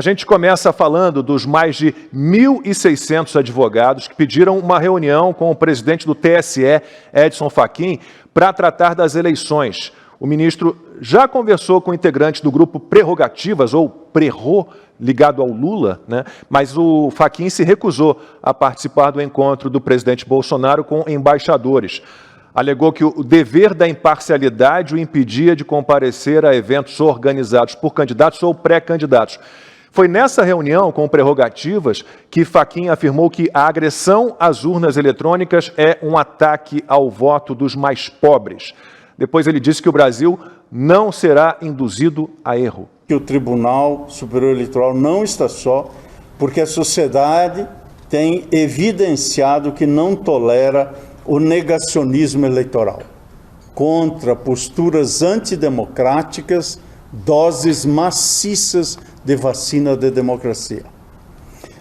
A gente começa falando dos mais de 1.600 advogados que pediram uma reunião com o presidente do TSE, Edson Fachin, para tratar das eleições. O ministro já conversou com integrantes do grupo Prerrogativas, ou Prerro, ligado ao Lula, né? Mas o Fachin se recusou a participar do encontro do presidente Bolsonaro com embaixadores. Alegou que o dever da imparcialidade o impedia de comparecer a eventos organizados por candidatos ou pré-candidatos. Foi nessa reunião com Prerrogativas que Fachin afirmou que a agressão às urnas eletrônicas é um ataque ao voto dos mais pobres. Depois ele disse que o Brasil não será induzido a erro. Que o Tribunal Superior Eleitoral não está só, porque a sociedade tem evidenciado que não tolera o negacionismo eleitoral. Contra posturas antidemocráticas, doses maciças de vacina de democracia.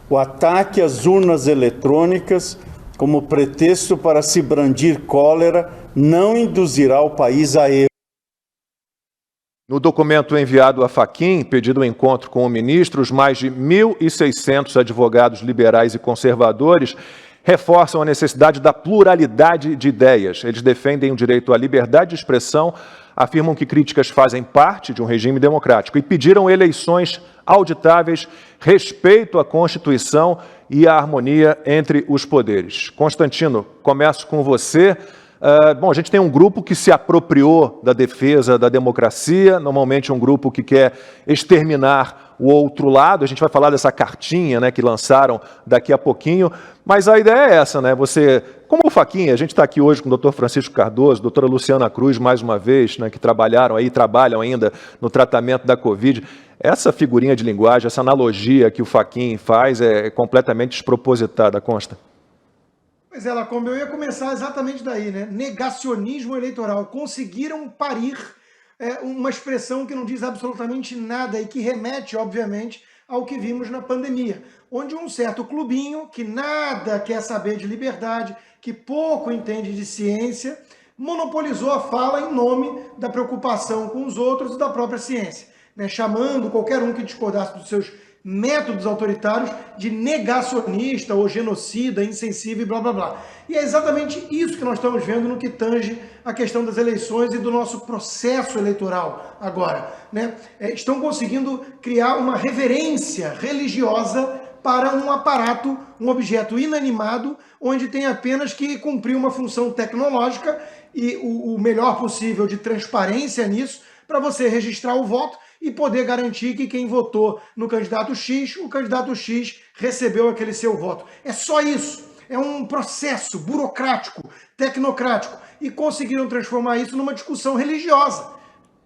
O ataque às urnas eletrônicas como pretexto para se brandir cólera não induzirá o país a erro. No documento enviado a Fachin, pedido um encontro com o ministro, os mais de 1.600 advogados liberais e conservadores reforçam a necessidade da pluralidade de ideias. Eles defendem o direito à liberdade de expressão, afirmam que críticas fazem parte de um regime democrático e pediram eleições auditáveis, respeito à Constituição e à harmonia entre os poderes. Constantino, começo com você. Bom, a gente tem um grupo que se apropriou da defesa da democracia, normalmente um grupo que quer exterminar o outro lado. A gente vai falar dessa cartinha, né, que lançaram daqui a pouquinho, mas a ideia é essa, né? Você, como o Fachin, a gente está aqui hoje com o doutor Francisco Cardoso, doutora Luciana Cruz, mais uma vez, né, que trabalham ainda no tratamento da Covid. Essa figurinha de linguagem, essa analogia que o Fachin faz é completamente despropositada, consta? Pois é, Lacombe, eu ia começar exatamente daí, né? Negacionismo eleitoral. Conseguiram parir uma expressão que não diz absolutamente nada e que remete, obviamente, ao que vimos na pandemia, onde um certo clubinho que nada quer saber de liberdade, que pouco entende de ciência, monopolizou a fala em nome da preocupação com os outros e da própria ciência, né? Chamando qualquer um que discordasse dos seus métodos autoritários de negacionista ou genocida, insensível e blá blá blá. E é exatamente isso que nós estamos vendo no que tange a questão das eleições e do nosso processo eleitoral agora, né? Estão conseguindo criar uma reverência religiosa para um aparato, um objeto inanimado, onde tem apenas que cumprir uma função tecnológica e o melhor possível de transparência nisso, para você registrar o voto e poder garantir que quem votou no candidato X, o candidato X recebeu aquele seu voto. É só isso. É um processo burocrático, tecnocrático. E conseguiram transformar isso numa discussão religiosa,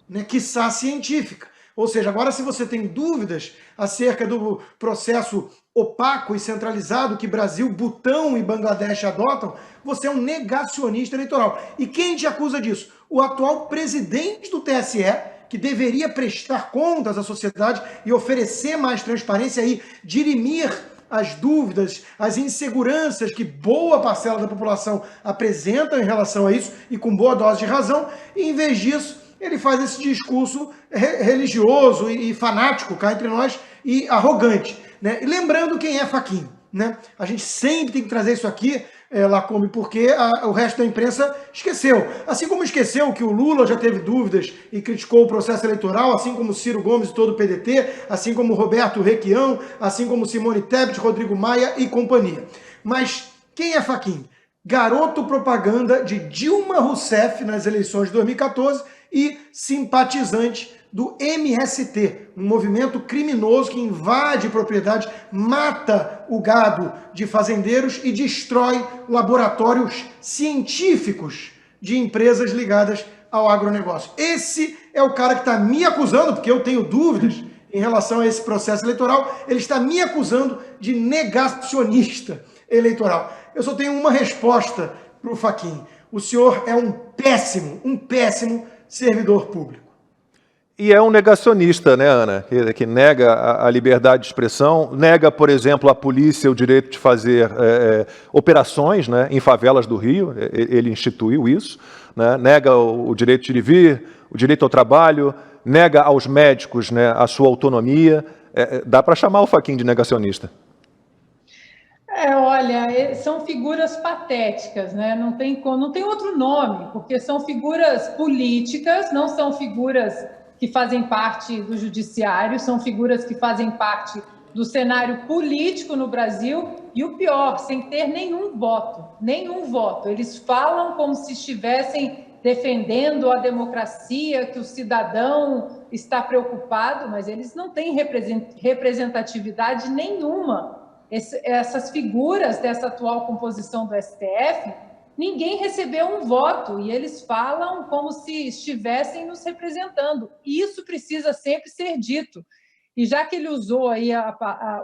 né, quiçá científica. Ou seja, agora se você tem dúvidas acerca do processo opaco e centralizado que Brasil, Butão e Bangladesh adotam, você é um negacionista eleitoral. E quem te acusa disso? O atual presidente do TSE, que deveria prestar contas à sociedade e oferecer mais transparência e dirimir as dúvidas, as inseguranças que boa parcela da população apresenta em relação a isso, e com boa dose de razão, e em vez disso, ele faz esse discurso religioso e fanático, cá entre nós, e arrogante, né? E lembrando quem é Fachin, né? A gente sempre tem que trazer isso aqui, Lacombe, porque o resto da imprensa esqueceu. Assim como esqueceu que o Lula já teve dúvidas e criticou o processo eleitoral, assim como Ciro Gomes e todo o PDT, assim como Roberto Requião, assim como Simone Tebet, Rodrigo Maia e companhia. Mas quem é Fachin? Garoto propaganda de Dilma Rousseff nas eleições de 2014 e simpatizante do MST, um movimento criminoso que invade propriedades, mata o gado de fazendeiros e destrói laboratórios científicos de empresas ligadas ao agronegócio. Esse é o cara que está me acusando, porque eu tenho dúvidas em relação a esse processo eleitoral, ele está me acusando de negacionista eleitoral. Eu só tenho uma resposta para o Fachin. O senhor é um péssimo servidor público. E é um negacionista, né, Ana, que nega a liberdade de expressão, nega, por exemplo, à polícia o direito de fazer operações, né, em favelas do Rio, ele instituiu isso, né, nega o direito de ir e vir, o direito ao trabalho, nega aos médicos, né, a sua autonomia, dá para chamar o Fachin de negacionista. Olha, são figuras patéticas, né? Não tem outro nome, porque são figuras políticas, não são figuras que fazem parte do judiciário, são figuras que fazem parte do cenário político no Brasil, e o pior, sem ter nenhum voto. Eles falam como se estivessem defendendo a democracia, que o cidadão está preocupado, mas eles não têm representatividade nenhuma. Essas figuras dessa atual composição do STF, ninguém recebeu um voto, e eles falam como se estivessem nos representando. Isso precisa sempre ser dito. E já que ele usou aí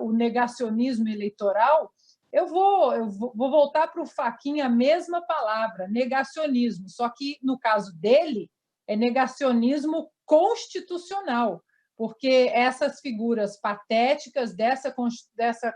o negacionismo eleitoral, eu vou voltar para o Fachin a mesma palavra, negacionismo, só que no caso dele é negacionismo constitucional, porque essas figuras patéticas dessa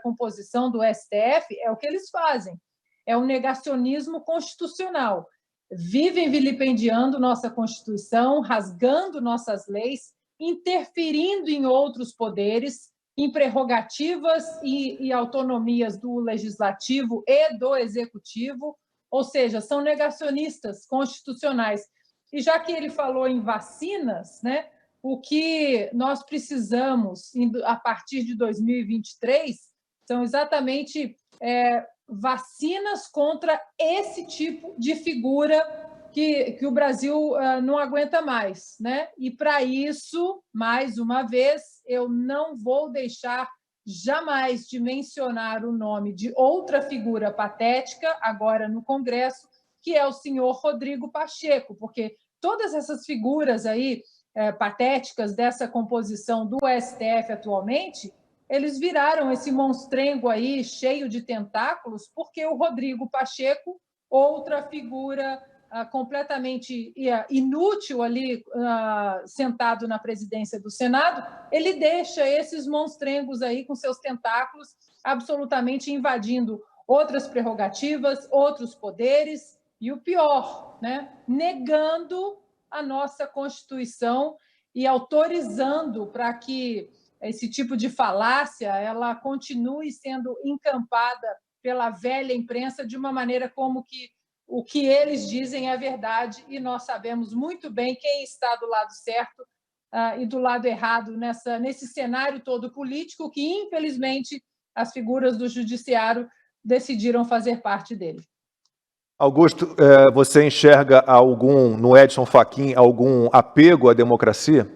composição do STF é o que eles fazem, é um negacionismo constitucional. Vivem vilipendiando nossa Constituição, rasgando nossas leis, interferindo em outros poderes, em prerrogativas e autonomias do Legislativo e do Executivo, ou seja, são negacionistas constitucionais. E já que ele falou em vacinas, né, o que nós precisamos a partir de 2023 são exatamente vacinas contra esse tipo de figura que o Brasil não aguenta mais, né? E para isso, mais uma vez, eu não vou deixar jamais de mencionar o nome de outra figura patética agora no Congresso, que é o senhor Rodrigo Pacheco, porque todas essas figuras aí patéticas dessa composição do STF atualmente, eles viraram esse monstrengo aí cheio de tentáculos, porque o Rodrigo Pacheco, outra figura completamente inútil ali, sentado na presidência do Senado, ele deixa esses monstrengos aí com seus tentáculos absolutamente invadindo outras prerrogativas, outros poderes, e o pior, né, negando a nossa Constituição e autorizando para que esse tipo de falácia ela continue sendo encampada pela velha imprensa de uma maneira como que o que eles dizem é verdade, e nós sabemos muito bem quem está do lado certo e do lado errado nesse cenário todo político que, infelizmente, as figuras do judiciário decidiram fazer parte dele. Augusto, você enxerga no Edson Fachin, algum apego à democracia?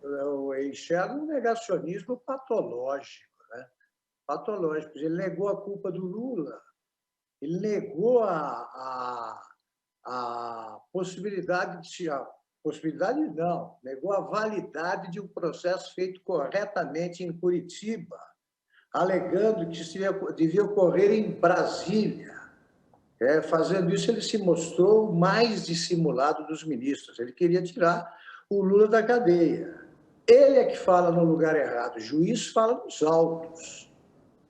Eu enxergo um negacionismo patológico, né? Patológico. Ele negou a culpa do Lula. Ele negou a possibilidade negou a validade de um processo feito corretamente em Curitiba, alegando que devia ocorrer em Brasília. Fazendo isso, ele se mostrou o mais dissimulado dos ministros. Ele queria tirar o Lula da cadeia. Ele é que fala no lugar errado, o juiz fala nos autos.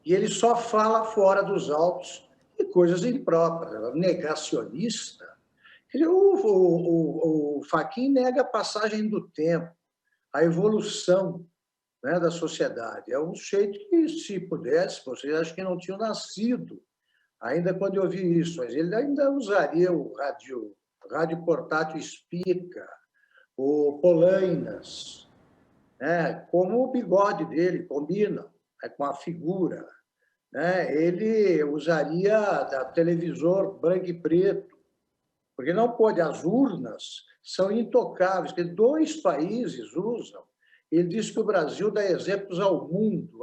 E ele só fala fora dos autos e coisas impróprias. Negacionista. O Fachin nega a passagem do tempo, a evolução, né, da sociedade. É um sujeito que, se pudesse, vocês acham que não tinham nascido ainda quando eu vi isso, mas ele ainda usaria o rádio portátil Spica, o Polainas, né, como o bigode dele combina com a figura. Né? Ele usaria televisor branco e preto, porque não pode, as urnas são intocáveis, que 2 países usam. Ele diz que o Brasil dá exemplos ao mundo.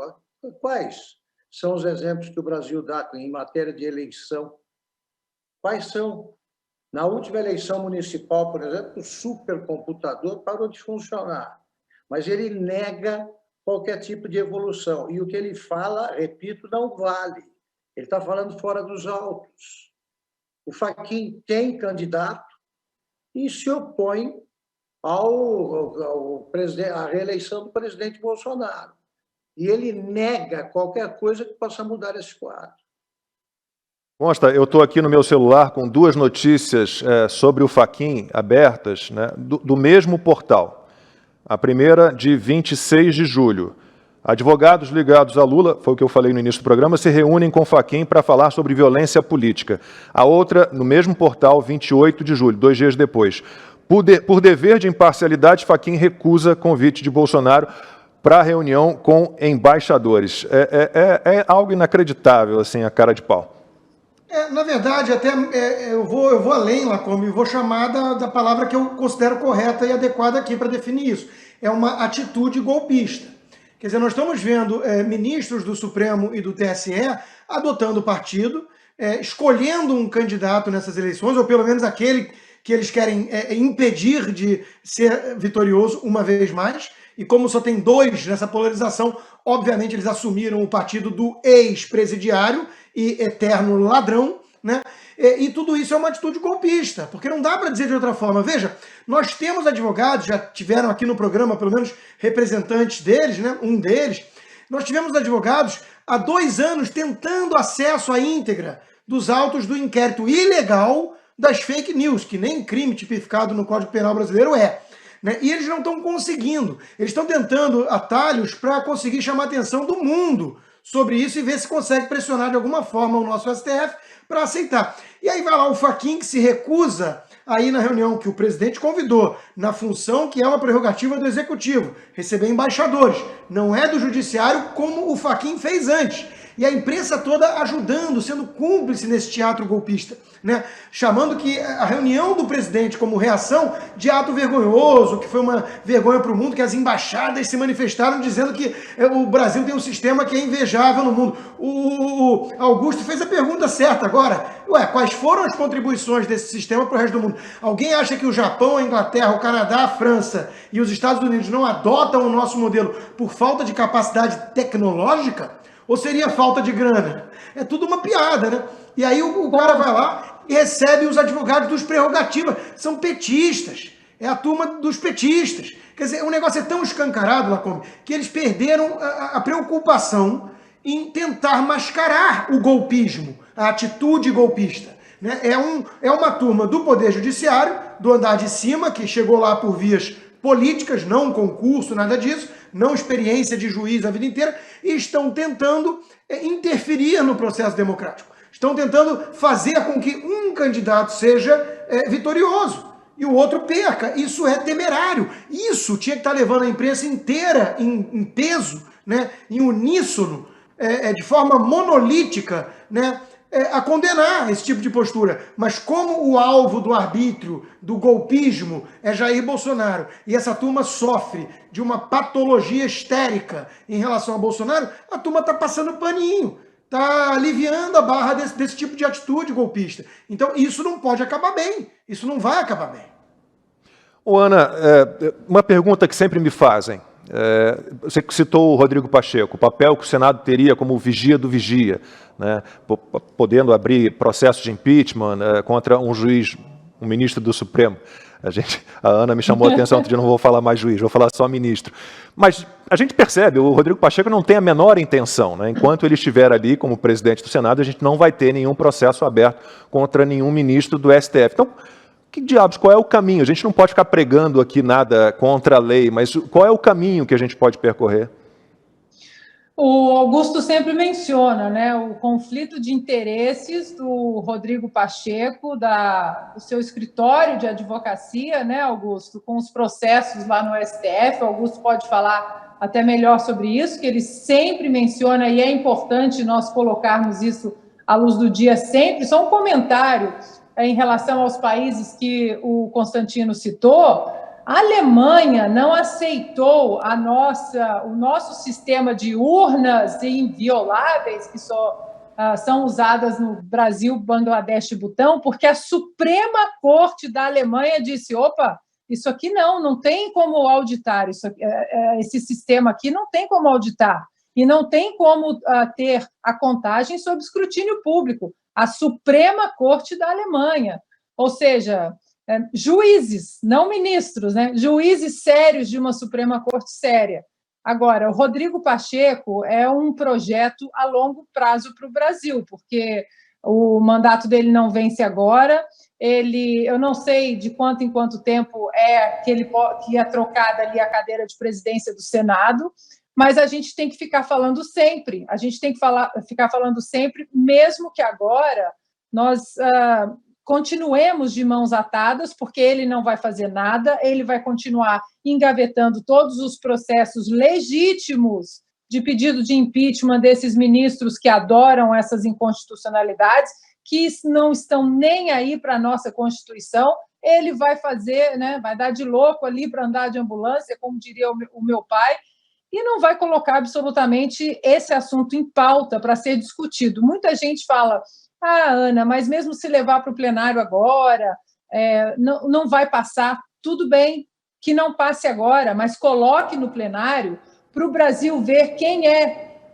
Quais são os exemplos que o Brasil dá em matéria de eleição? Quais são? Na última eleição municipal, por exemplo, o supercomputador parou de funcionar, mas ele nega qualquer tipo de evolução. E o que ele fala, repito, não vale. Ele está falando fora dos autos. O Fachin tem candidato e se opõe à reeleição do presidente Bolsonaro. E ele nega qualquer coisa que possa mudar esse quadro. Consta, eu estou aqui no meu celular com 2 notícias sobre o Fachin abertas, né, do mesmo portal. A primeira, de 26 de julho. Advogados ligados a Lula, foi o que eu falei no início do programa, se reúnem com Fachin para falar sobre violência política. A outra, no mesmo portal, 28 de julho, 2 dias depois. Por dever de imparcialidade, Fachin recusa convite de Bolsonaro para reunião com embaixadores. É algo inacreditável, assim, a cara de pau. Na verdade, até eu vou além, Lacombe, e vou chamar da palavra que eu considero correta e adequada aqui para definir isso. É uma atitude golpista. Quer dizer, nós estamos vendo ministros do Supremo e do TSE adotando o partido, escolhendo um candidato nessas eleições, ou pelo menos aquele que eles querem impedir de ser vitorioso uma vez mais. E como só tem dois nessa polarização, obviamente eles assumiram o partido do ex-presidiário e eterno ladrão, né? E tudo isso é uma atitude golpista, porque não dá para dizer de outra forma. Veja, nós temos advogados, já tiveram aqui no programa pelo menos representantes deles, né? Um deles. Nós tivemos advogados há 2 anos tentando acesso à íntegra dos autos do inquérito ilegal das fake news, que nem crime tipificado no Código Penal brasileiro é. Né? E eles não estão conseguindo. Eles estão tentando atalhos para conseguir chamar a atenção do mundo sobre isso e ver se consegue pressionar de alguma forma o nosso STF para aceitar. E aí vai lá o Fachin, que se recusa a ir na reunião que o presidente convidou, na função que é uma prerrogativa do Executivo, receber embaixadores. Não é do Judiciário como o Fachin fez antes. E a imprensa toda ajudando, sendo cúmplice nesse teatro golpista, né? Chamando que a reunião do presidente como reação de ato vergonhoso, que foi uma vergonha para o mundo, que as embaixadas se manifestaram dizendo que o Brasil tem um sistema que é invejável no mundo. O Augusto fez a pergunta certa agora. Quais foram as contribuições desse sistema para o resto do mundo? Alguém acha que o Japão, a Inglaterra, o Canadá, a França e os Estados Unidos não adotam o nosso modelo por falta de capacidade tecnológica? Ou seria falta de grana? É tudo uma piada, né? E aí o cara vai lá e recebe os advogados dos prerrogativas. São petistas. É a turma dos petistas. Quer dizer, o negócio é tão escancarado, Lacombe, que eles perderam a preocupação em tentar mascarar o golpismo, a atitude golpista. Né? É uma turma do Poder Judiciário, do andar de cima, que chegou lá por vias políticas, não concurso, nada disso, não experiência de juiz a vida inteira, e estão tentando interferir no processo democrático. Estão tentando fazer com que um candidato seja vitorioso e o outro perca. Isso é temerário. Isso tinha que estar levando a imprensa inteira em peso, né, em uníssono, de forma monolítica, né, a condenar esse tipo de postura. Mas como o alvo do arbítrio, do golpismo, é Jair Bolsonaro, e essa turma sofre de uma patologia histérica em relação a Bolsonaro, a turma está passando paninho, está aliviando a barra desse tipo de atitude golpista. Então isso não pode acabar bem, isso não vai acabar bem. Ana, uma pergunta que sempre me fazem. Você citou o Rodrigo Pacheco, o papel que o Senado teria como vigia do vigia, né, podendo abrir processo de impeachment contra um juiz, um ministro do Supremo. A Ana me chamou a atenção, outro dia não vou falar mais juiz, vou falar só ministro. Mas a gente percebe, o Rodrigo Pacheco não tem a menor intenção, né? Enquanto ele estiver ali como presidente do Senado, a gente não vai ter nenhum processo aberto contra nenhum ministro do STF. Então, que diabos, qual é o caminho? A gente não pode ficar pregando aqui nada contra a lei, mas qual é o caminho que a gente pode percorrer? O Augusto sempre menciona, né, o conflito de interesses do Rodrigo Pacheco, do seu escritório de advocacia, né, Augusto, com os processos lá no STF. O Augusto pode falar até melhor sobre isso, que ele sempre menciona, e é importante nós colocarmos isso à luz do dia sempre. Só um comentário em relação aos países que o Constantino citou. A Alemanha não aceitou o nosso sistema de urnas invioláveis, que só são usadas no Brasil, Bangladesh e Butão, porque a Suprema Corte da Alemanha disse: opa, isso aqui não tem como auditar, esse sistema aqui não tem como auditar, e não tem como ter a contagem sob escrutínio público. A Suprema Corte da Alemanha, ou seja, juízes, não ministros, né? Juízes sérios de uma Suprema Corte séria. Agora, o Rodrigo Pacheco é um projeto a longo prazo para o Brasil, porque o mandato dele não vence agora. Eu não sei de quanto em quanto tempo que é trocada ali a cadeira de presidência do Senado, mas a gente tem que ficar falando sempre, a gente tem que ficar falando sempre, mesmo que agora nós continuemos de mãos atadas, porque ele não vai fazer nada, ele vai continuar engavetando todos os processos legítimos de pedido de impeachment desses ministros que adoram essas inconstitucionalidades, que não estão nem aí para a nossa Constituição. Ele vai fazer, né, vai dar de louco ali para andar de ambulância, como diria o meu pai, e não vai colocar absolutamente esse assunto em pauta para ser discutido. Muita gente fala, Ana, mas mesmo se levar para o plenário agora, não vai passar. Tudo bem que não passe agora, mas coloque no plenário para o Brasil ver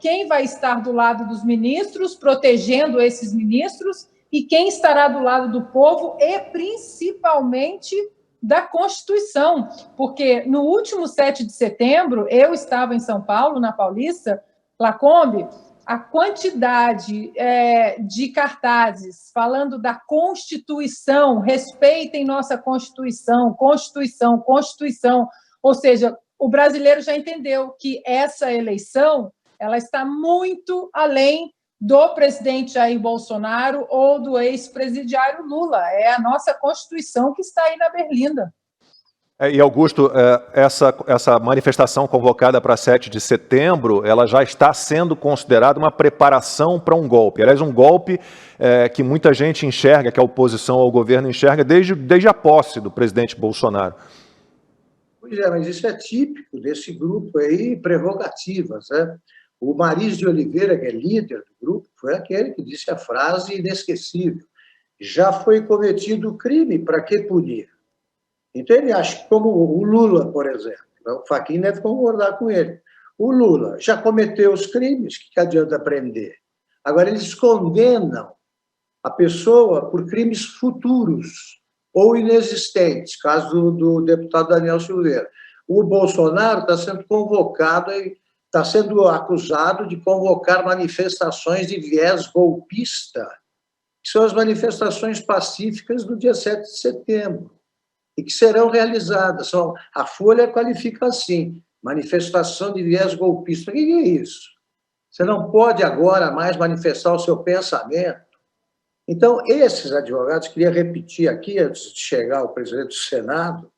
quem vai estar do lado dos ministros, protegendo esses ministros, e quem estará do lado do povo e, principalmente, da Constituição. Porque no último 7 de setembro, eu estava em São Paulo, na Paulista, Lacombe, a quantidade de cartazes falando da Constituição, respeitem nossa Constituição, Constituição, Constituição. Ou seja, o brasileiro já entendeu que essa eleição ela está muito além do presidente Jair Bolsonaro ou do ex-presidiário Lula. É a nossa Constituição que está aí na berlinda. E, Augusto, essa manifestação convocada para 7 de setembro, ela já está sendo considerada uma preparação para um golpe. Aliás, um golpe que muita gente enxerga, que a oposição ao governo enxerga desde a posse do presidente Bolsonaro. Pois é, mas isso é típico desse grupo aí, prerrogativas, né? O Maris de Oliveira, que é líder do grupo, foi aquele que disse a frase inesquecível: já foi cometido crime, para que punir? Então ele acha que, como o Lula, por exemplo, o Fachin deve concordar com ele, o Lula já cometeu os crimes, que adianta prender? Agora eles condenam a pessoa por crimes futuros ou inexistentes, caso do deputado Daniel Silveira. O Bolsonaro está sendo convocado, está sendo acusado de convocar manifestações de viés golpista, que são as manifestações pacíficas do dia 7 de setembro, e que serão realizadas. A Folha qualifica assim, manifestação de viés golpista. O que é isso? Você não pode agora mais manifestar o seu pensamento. Então, esses advogados, queria repetir aqui, antes de chegar ao presidente do Senado,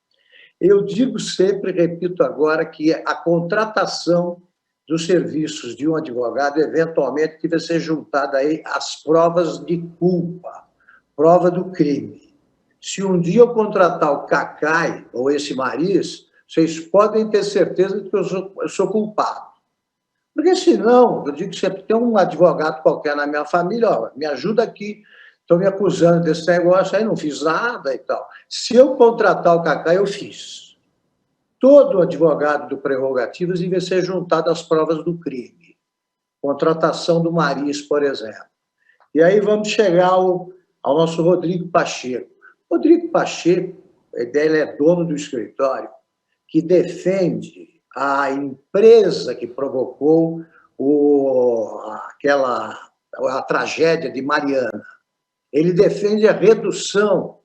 eu digo sempre, repito agora, que a contratação dos serviços de um advogado, eventualmente, deve ser juntada aí às provas de culpa, prova do crime. Se um dia eu contratar o Cacai ou esse Maris, vocês podem ter certeza de que eu sou culpado. Porque senão, eu digo que sempre tem um advogado qualquer na minha família, ó, me ajuda aqui, estão me acusando desse negócio, aí não fiz nada e tal. Se eu contratar o Cacai, eu fiz. Todo advogado do Prerrogativas deve ser juntado às provas do crime. Contratação do Maris, por exemplo. E aí vamos chegar ao nosso Rodrigo Pacheco. Rodrigo Pacheco, ele é dono do escritório que defende a empresa que provocou a tragédia de Mariana. Ele defende a redução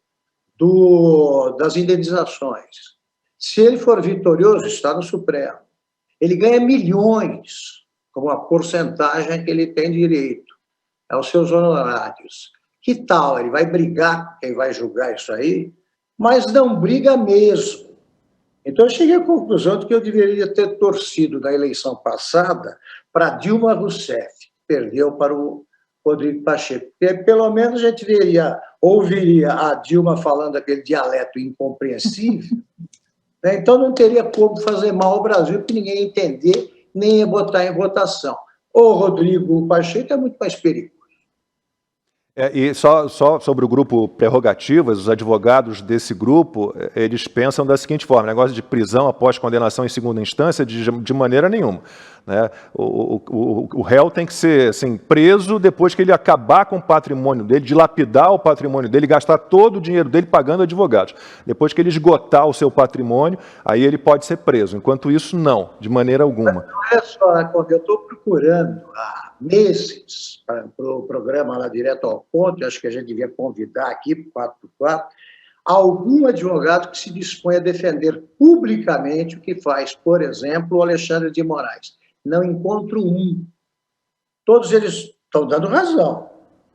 das indenizações. Se ele for vitorioso, está no Supremo. Ele ganha milhões, como a porcentagem que ele tem direito aos seus honorários. Que tal? Ele vai brigar, quem vai julgar isso aí, mas não briga mesmo. Então, eu cheguei à conclusão de que eu deveria ter torcido na eleição passada para Dilma Rousseff, que perdeu para o Rodrigo Pacheco. Porque, pelo menos, a gente ouviria a Dilma falando aquele dialeto incompreensível, né? Então não teria como fazer mal ao Brasil, porque ninguém ia entender, nem ia botar em votação. O Rodrigo Pacheco é muito mais perigoso. E só sobre o grupo Prerrogativas, os advogados desse grupo, eles pensam da seguinte forma: negócio de prisão após condenação em segunda instância, de maneira nenhuma, né? O réu tem que ser assim, preso depois que ele acabar com o patrimônio dele, dilapidar o patrimônio dele, gastar todo o dinheiro dele pagando advogados. Depois que ele esgotar o seu patrimônio, aí ele pode ser preso. Enquanto isso, não, de maneira alguma. Olha só, eu estou procurando há meses para o programa lá Direto ao Ponto, acho que a gente devia convidar aqui para o 4x4, algum advogado que se dispõe a defender publicamente o que faz, por exemplo, o Alexandre de Moraes. não encontro um. Todos eles estão dando razão.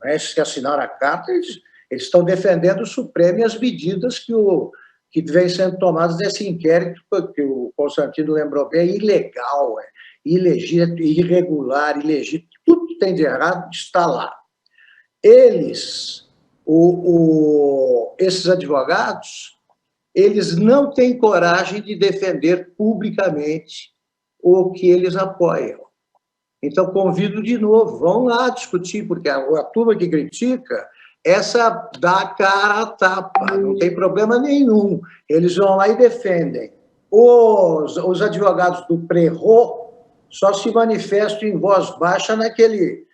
Esses que assinaram a carta, eles estão defendendo o Supremo e as medidas que vêm sendo tomadas nesse inquérito, que o Constantino lembrou bem, é ilegal, ilegítimo, irregular, ilegítimo, tudo que tem de errado está lá. Eles, esses advogados, eles não têm coragem de defender publicamente o que eles apoiam. Então, convido de novo, vão lá discutir, porque a turma que critica, essa dá a cara a tapa, não tem problema nenhum. Eles vão lá e defendem. Os advogados do Prerro só se manifestam em voz baixa naquele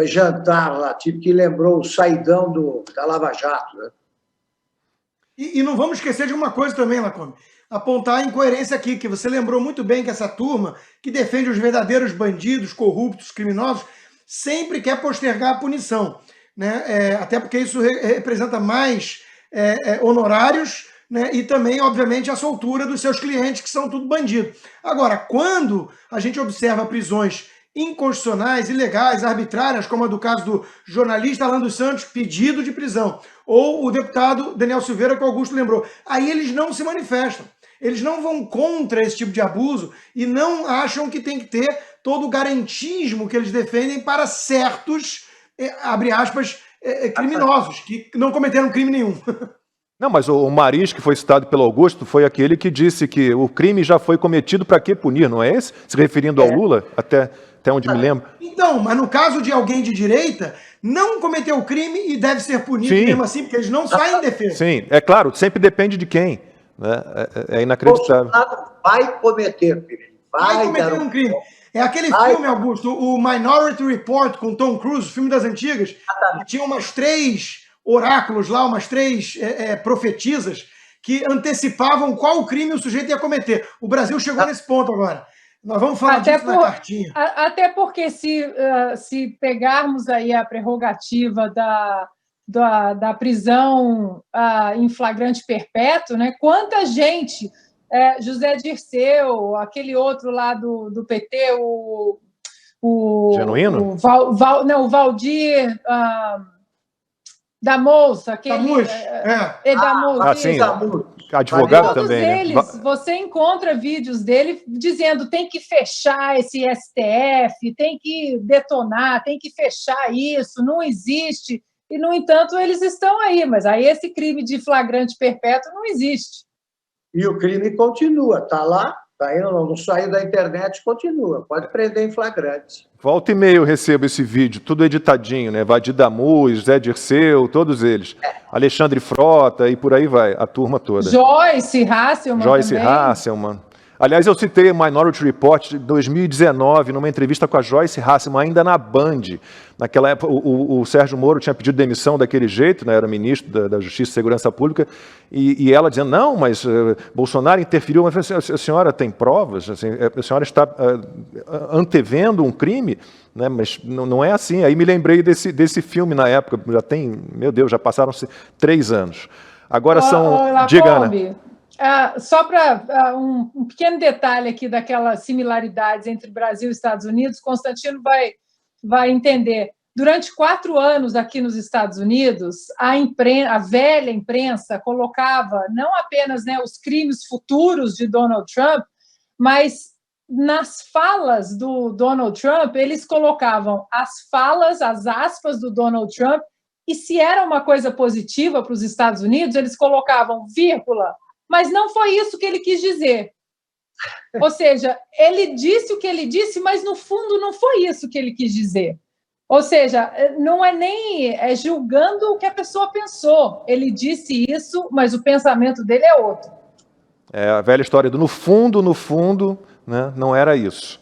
jantar lá, tipo que lembrou o saidão da Lava Jato. Né? E não vamos esquecer de uma coisa também, Lacombe. Apontar a incoerência aqui, que você lembrou muito bem que essa turma que defende os verdadeiros bandidos, corruptos, criminosos, sempre quer postergar a punição. Né? Até porque isso representa mais honorários, né? E também, obviamente, a soltura dos seus clientes, que são tudo bandido. Agora, quando a gente observa prisões inconstitucionais, ilegais, arbitrárias, como a do caso do jornalista Alan dos Santos, pedido de prisão, ou o deputado Daniel Silveira, que o Augusto lembrou, aí eles não se manifestam. Eles não vão contra esse tipo de abuso e não acham que tem que ter todo o garantismo que eles defendem para certos, abre aspas, criminosos, que não cometeram crime nenhum. Não, mas o Maris, que foi citado pelo Augusto, foi aquele que disse que o crime já foi cometido, para que punir, não é esse? Se referindo ao Lula, até onde me lembro. Então, mas no caso de alguém de direita, não cometeu o crime e deve ser punido mesmo assim, porque eles não saem em defesa. Sim, é claro, sempre depende de quem. Né? É inacreditável. Bolsonaro vai cometer crime. Vai cometer um crime. É aquele filme, Augusto, o Minority Report, com Tom Cruise, o filme das antigas, que tinha umas 3 oráculos lá, umas 3 profetisas, que antecipavam qual crime o sujeito ia cometer. O Brasil chegou nesse ponto agora. Nós vamos falar disso na cartinha. Até porque se pegarmos aí a prerrogativa da prisão em flagrante perpétuo, né? Quanta gente, José Dirceu, aquele outro lá do PT, Genuíno? o Valdir da Moça, aquele da Moça, sim, advogado todos também. Eles, você encontra vídeos dele dizendo tem que fechar esse STF, tem que detonar, tem que fechar isso, não existe. E, no entanto, eles estão aí, mas aí esse crime de flagrante perpétuo não existe. E o crime continua, está lá, tá aí, não saiu da internet, continua, pode prender em flagrante. Volta e meia eu recebo esse vídeo, tudo editadinho, né? Vadir Damus, Zé Dirceu, todos eles. Alexandre Frota e por aí vai, a turma toda. Joyce Hasselman. Aliás, eu citei o Minority Report de 2019, numa entrevista com a Joyce Hasselman, ainda na Band. Naquela época, o Sérgio Moro tinha pedido demissão daquele jeito, né, era ministro da Justiça e Segurança Pública, e ela dizendo, não, mas Bolsonaro interferiu. Mas a senhora tem provas? Assim, a senhora está antevendo um crime? Né, mas não é assim. Aí me lembrei desse filme na época, já tem, meu Deus, já passaram-se 3 anos. Agora diga, Ana. Só para um pequeno detalhe aqui daquelas similaridades entre Brasil e Estados Unidos, Constantino vai entender. Durante 4 anos aqui nos Estados Unidos, a velha imprensa colocava não apenas, né, os crimes futuros de Donald Trump, mas nas falas do Donald Trump, eles colocavam as falas, as aspas do Donald Trump, e se era uma coisa positiva para os Estados Unidos, eles colocavam vírgula, mas não foi isso que ele quis dizer. Ou seja, ele disse o que ele disse, mas no fundo não foi isso que ele quis dizer. Ou seja, não é nem julgando o que a pessoa pensou. Ele disse isso, mas o pensamento dele é outro. É a velha história do no fundo, né, não era isso.